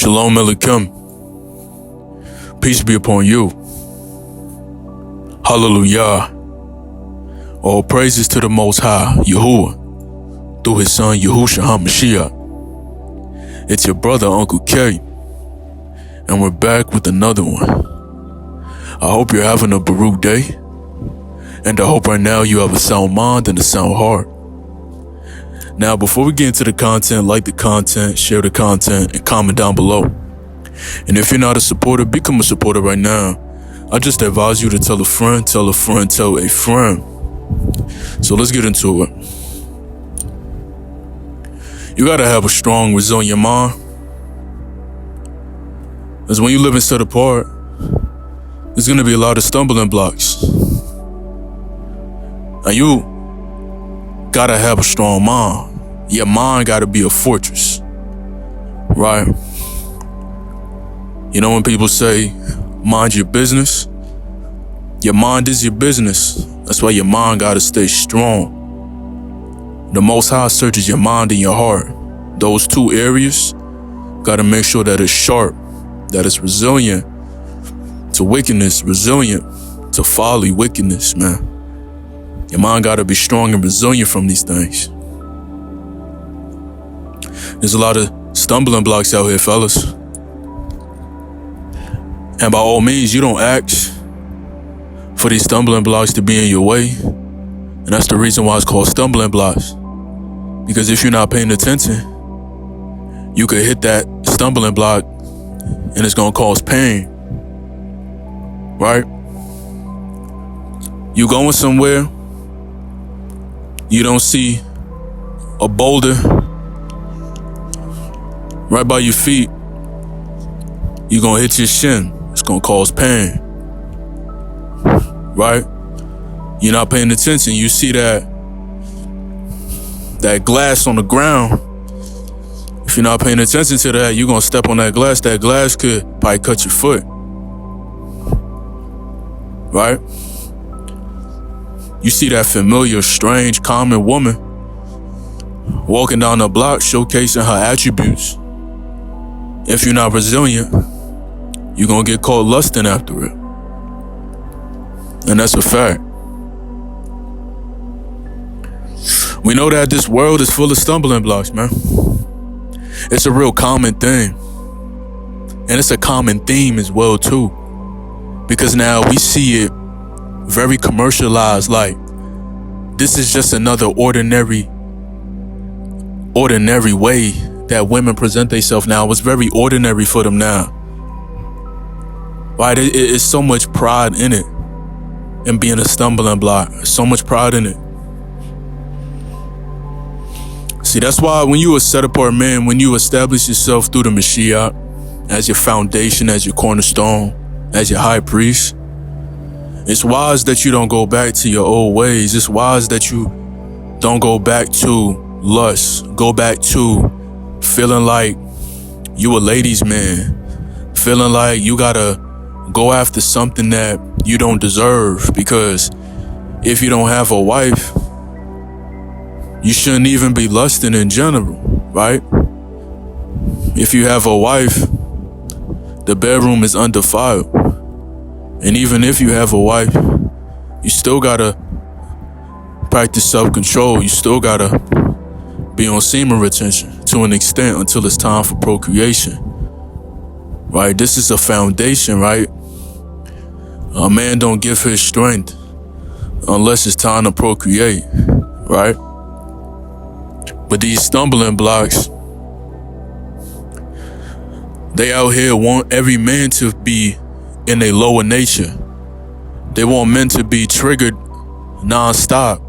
Shalom UncleK. Peace be upon you. Hallelujah. All praises to the Most High, Yahuwah, through his son Yahushua HaMashiach. It's your brother UncleK, and we're back with another one. I hope you're having a Baruch day, and I hope right now you have a sound mind and a sound heart. Now, before we get into the content, like the content, share the content, and comment down below. And if you're not a supporter, become a supporter right now. I just advise you to tell a friend, tell a friend, tell a friend. So let's get into it. You gotta have a strong, resilient mind. Because when you live set apart, there's gonna be a lot of stumbling blocks. And you gotta have a strong mind. Your mind gotta be a fortress, right? You know when people say, mind your business? Your mind is your business. That's why your mind gotta stay strong. The Most High searches your mind and your heart. Those two areas, gotta make sure that it's sharp, that it's resilient to wickedness, resilient to folly, wickedness, man. Your mind gotta be strong and resilient from these things. There's a lot of stumbling blocks out here, fellas. And by all means, you don't ask for these stumbling blocks to be in your way. And that's the reason why it's called stumbling blocks. Because if you're not paying attention, you could hit that stumbling block and it's gonna cause pain. Right? You going somewhere, you don't see a boulder right by your feet, you're gonna hit your shin. It's gonna cause pain. Right? You're not paying attention. You see that glass on the ground. If you're not paying attention to that, you're gonna step on that glass. That glass could probably cut your foot. Right? You see that familiar, strange, common woman walking down the block showcasing her attributes. If you're not resilient, you're gonna get caught lusting after it. And that's a fact. We know that this world is full of stumbling blocks, man. It's a real common thing. And it's a common theme as well, too. Because now we see it very commercialized, like this is just another ordinary way that women present themselves now. It's very ordinary for them now. Right? It's so much pride in it, and being a stumbling block. So much pride in it. See, that's why when you a set apart man, when you establish yourself through the Mashiach as your foundation, as your cornerstone, as your high priest, it's wise that you don't go back to your old ways. It's wise that you don't go back to lust, go back to feeling like you a ladies' man, feeling like you gotta go after something that you don't deserve. Because if you don't have a wife, you shouldn't even be lusting in general, right? If you have a wife, the bedroom is undefiled. And even if you have a wife, you still gotta practice self-control. You still gotta be on semen retention to an extent until it's time for procreation. Right? This is a foundation, right? A man don't give his strength unless it's time to procreate, right? But these stumbling blocks, they out here want every man to be in a lower nature. They want men to be triggered non-stop.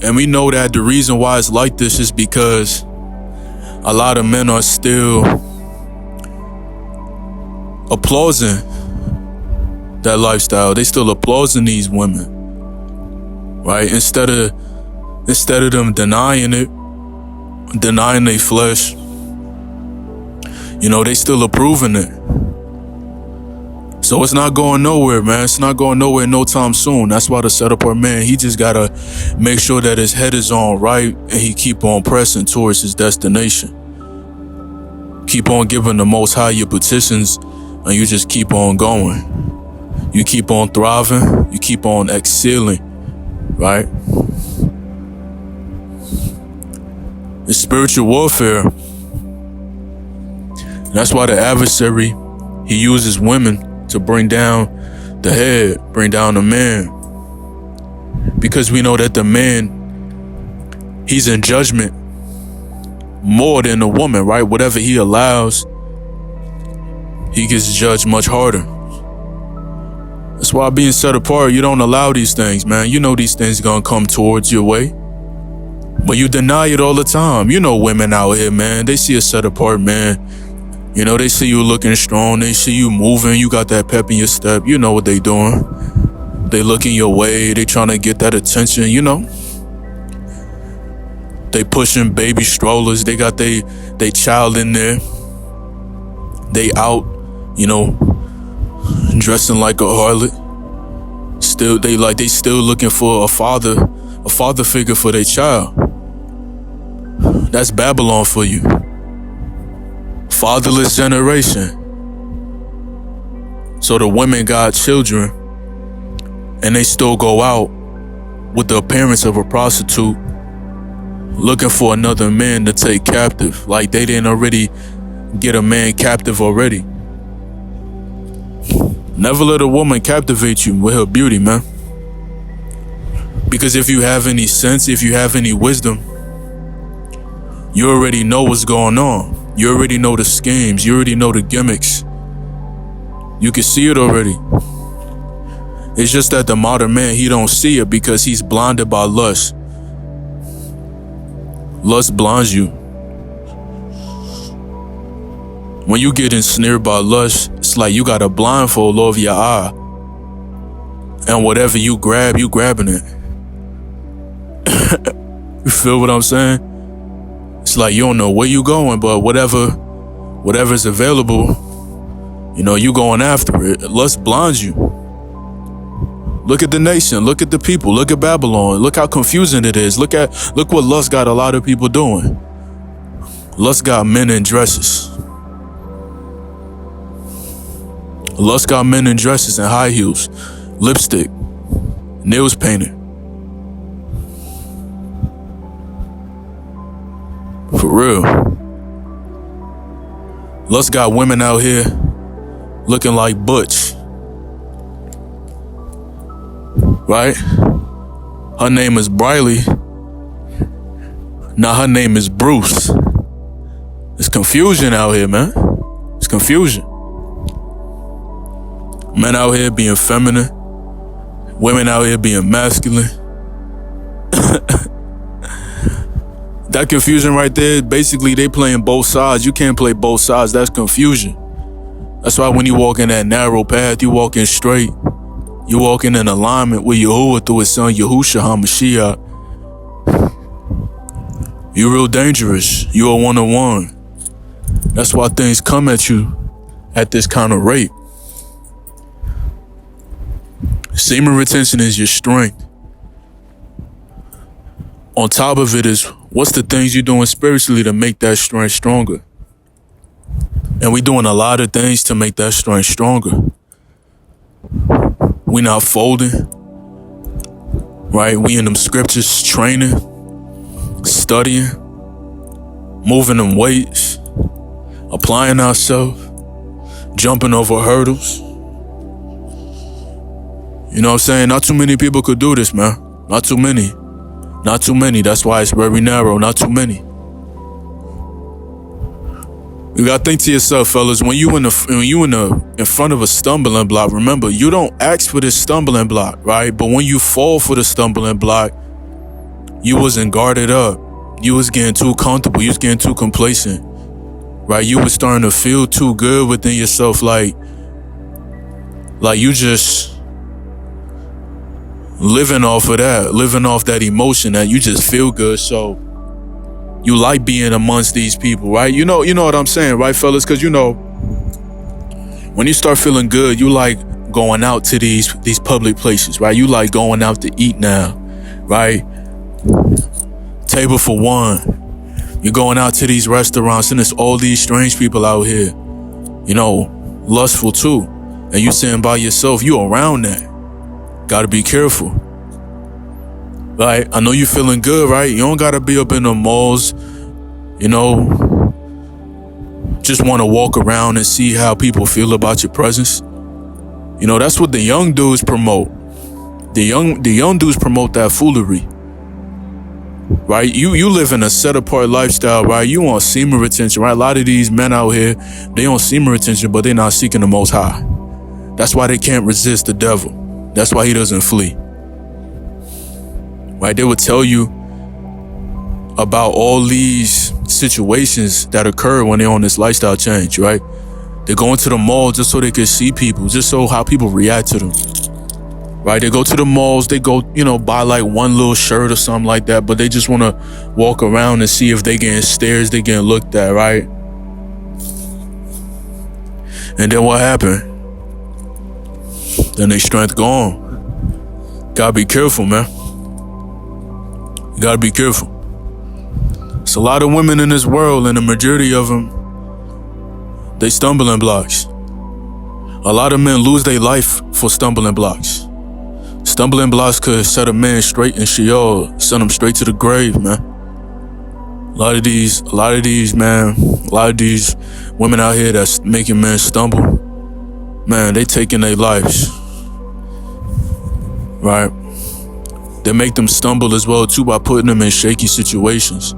And we know that the reason why it's like this is because a lot of men are still applauding that lifestyle. They still applauding these women, right? Instead of them denying it, denying their flesh, you know, they still approving it. So it's not going nowhere, man. It's not going nowhere no time soon. That's why the set apart man, he just gotta make sure that his head is on right and he keep on pressing towards his destination. Keep on giving the Most High your petitions, and you just keep on going. You keep on thriving. You keep on excelling, right? It's spiritual warfare. That's why the adversary, he uses women to bring down the head, bring down the man. Because we know that the man, he's in judgment more than the woman, right? Whatever he allows, he gets judged much harder. That's why being set apart, you don't allow these things, man. You know these things gonna come towards your way, but you deny it all the time. You know women out here, man, they see a set apart man. You know, they see you looking strong. They see you moving. You got that pep in your step. You know what they doing. They looking your way. They trying to get that attention, you know. They pushing baby strollers. They got they child in there. They out, you know, dressing like a harlot. Still, they still looking for a father figure for their child. That's Babylon for you. Fatherless generation. So the women got children, and they still go out with the appearance of a prostitute, looking for another man to take captive. Like they didn't already get a man captive already. Never let a woman captivate you with her beauty, man. Because if you have any sense, if you have any wisdom, you already know what's going on. You already know the schemes. You already know the gimmicks. You can see it already. It's just that the modern man, he don't see it because he's blinded by lust. Lust blinds you. When you get ensnared by lust, it's like you got a blindfold over your eye. And whatever you grab, you grabbing it. You feel what I'm saying? It's like you don't know where you going, but whatever's available, you know, you going after it. Lust blinds you. Look at the nation. Look at the people. Look at Babylon. Look how confusing it is. Look what lust got a lot of people doing. Lust got men in dresses. Lust got men in dresses and high heels, lipstick, nails painted. For real. Lust got women out here looking like Butch. Right? Her name is Briley. Now her name is Bruce. It's confusion out here, man. It's confusion. Men out here being feminine. Women out here being masculine. That confusion right there, basically they playing both sides. You can't play both sides. That's confusion. That's why when you walk in that narrow path, you walking straight. You walking in alignment with Yahuwah through his son Yahushua HaMashiach. You real dangerous. You a one-on-one. That's why things come at you at this kind of rate. Semen retention is your strength. On top of it is, what's the things you're doing spiritually to make that strength stronger? And we doing a lot of things to make that strength stronger. We not folding, right? We in them scriptures training, studying, moving them weights, applying ourselves, jumping over hurdles. You know what I'm saying? Not too many people could do this, man. Not too many. Not too many. That's why it's very narrow. Not too many. You gotta think to yourself, fellas, when you in front of a stumbling block, remember, you don't ask for this stumbling block, right? But when you fall for the stumbling block, you wasn't guarded up. You was getting too comfortable. You was getting too complacent, right? You was starting to feel too good within yourself, like you just living off of that, living off that emotion that you just feel good. So you like being amongst these people, right? You know what I'm saying, right, fellas? Because, you know, when you start feeling good, you like going out to these public places, right? You like going out to eat now, right? Table for one. You're going out to these restaurants and there's all these strange people out here, lustful too. And you sitting by yourself, you around that. Gotta be careful. Right? I know you feeling good, right? You don't gotta be up in the malls, just want to walk around and see how people feel about your presence. That's what the young dudes promote. The young dudes promote that foolery. Right? You live in a set apart lifestyle, right? You want semen retention, right? A lot of these men out here, they want semen retention, but they're not seeking the Most High. That's why they can't resist the devil. That's why he doesn't flee. Right? They would tell you about all these situations that occur when they're on this lifestyle change, right? They go into the mall just so they can see people, just so how people react to them. Right? They go to the malls, they go, buy like one little shirt or something like that, but they just want to walk around and see if they getting stares, they getting looked at, right? And then what happened? Then they strength gone. Gotta be careful, man. You gotta be careful. It's a lot of women in this world, and the majority of them, they stumbling blocks. A lot of men lose their life for stumbling blocks. Stumbling blocks could set a man straight in Sheol, send him straight to the grave, man. A lot of these women out here that's making men stumble, man, they taking their lives, right? They make them stumble as well too by putting them in shaky situations,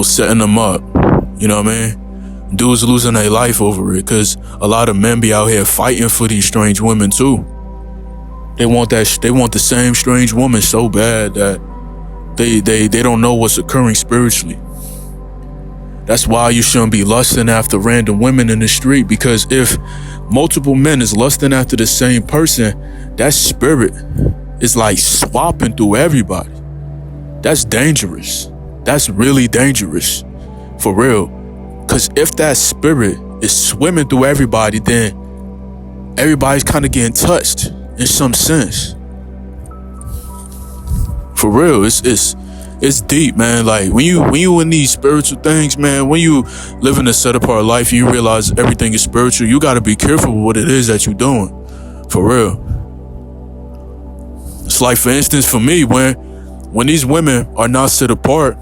setting them up, you know what I mean? Dudes losing their life over it, because a lot of men be out here fighting for these strange women too. They want the same strange woman so bad that they don't know what's occurring spiritually. That's why you shouldn't be lusting after random women in the street, because if multiple men is lusting after the same person, that spirit is like swapping through everybody. That's dangerous. That's really dangerous. For real. Because if that spirit is swimming through everybody, then everybody's kind of getting touched in some sense. For real, it's deep, man. Like when you in these spiritual things, man, when you live in a set apart life, you realize everything is spiritual. You got to be careful with what it is that you're doing. For real. It's like, for instance, for me, when these women are not set apart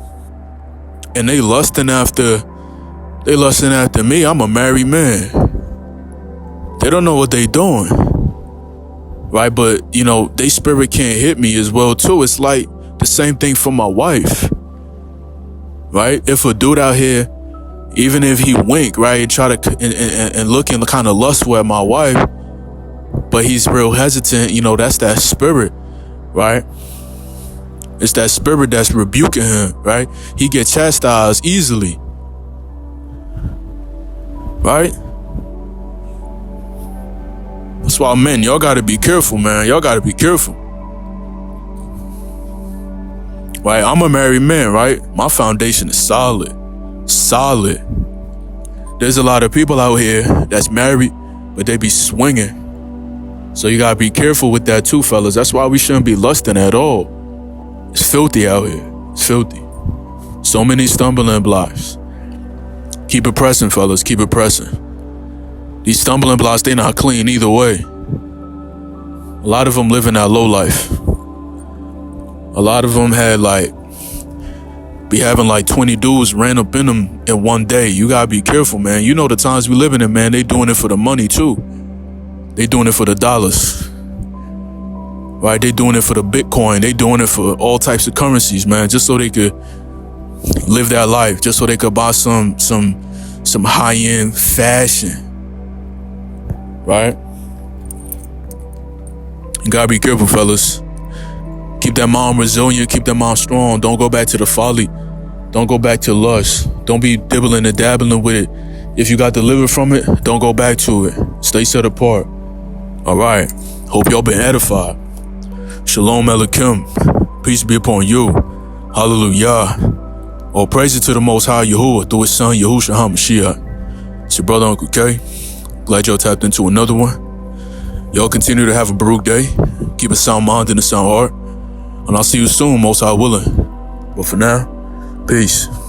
and they lusting after me, I'm a married man. They don't know what they doing. Right? But, they spirit can't hit me as well, too. It's like the same thing for my wife. Right? If a dude out here, even if he wink, right, and try to, and looking kind of lustful at my wife, but he's real hesitant, that's that spirit, right? It's that spirit that's rebuking him, right? He get chastised easily. Right? That's why, men, y'all gotta be careful, man. Y'all gotta be careful. Right? I'm a married man, right? My foundation is solid. Solid. There's a lot of people out here that's married, but they be swinging. So you gotta be careful with that too, fellas. That's why we shouldn't be lusting at all. It's filthy out here. It's filthy. So many stumbling blocks. Keep it pressing, fellas. Keep it pressing. These stumbling blocks, they not clean either way. A lot of them living that low life. A lot of them had be having 20 dudes ran up in them in one day. You gotta be careful, man. You know the times we living in, man. They doing it for the money too. They doing it for the dollars. Right? They doing it for the Bitcoin. They doing it for all types of currencies, man. Just so they could live that life. Just so they could buy some high-end fashion. Right? You gotta be careful, fellas. Keep that mind resilient. Keep that mind strong. Don't go back to the folly. Don't go back to lust. Don't be dibbling and dabbling with it. If you got delivered from it, don't go back to it. Stay set apart. All right. Hope y'all been edified. Shalom Aleichem. Peace be upon you. Hallelujah. All praises to the Most High Yahuwah through His Son Yahushua HaMashiach. It's your brother UncleK. Glad y'all tapped into another one. Y'all continue to have a Baruch day. Keep a sound mind and a sound heart. And I'll see you soon, Most High willing. But for now, Peace.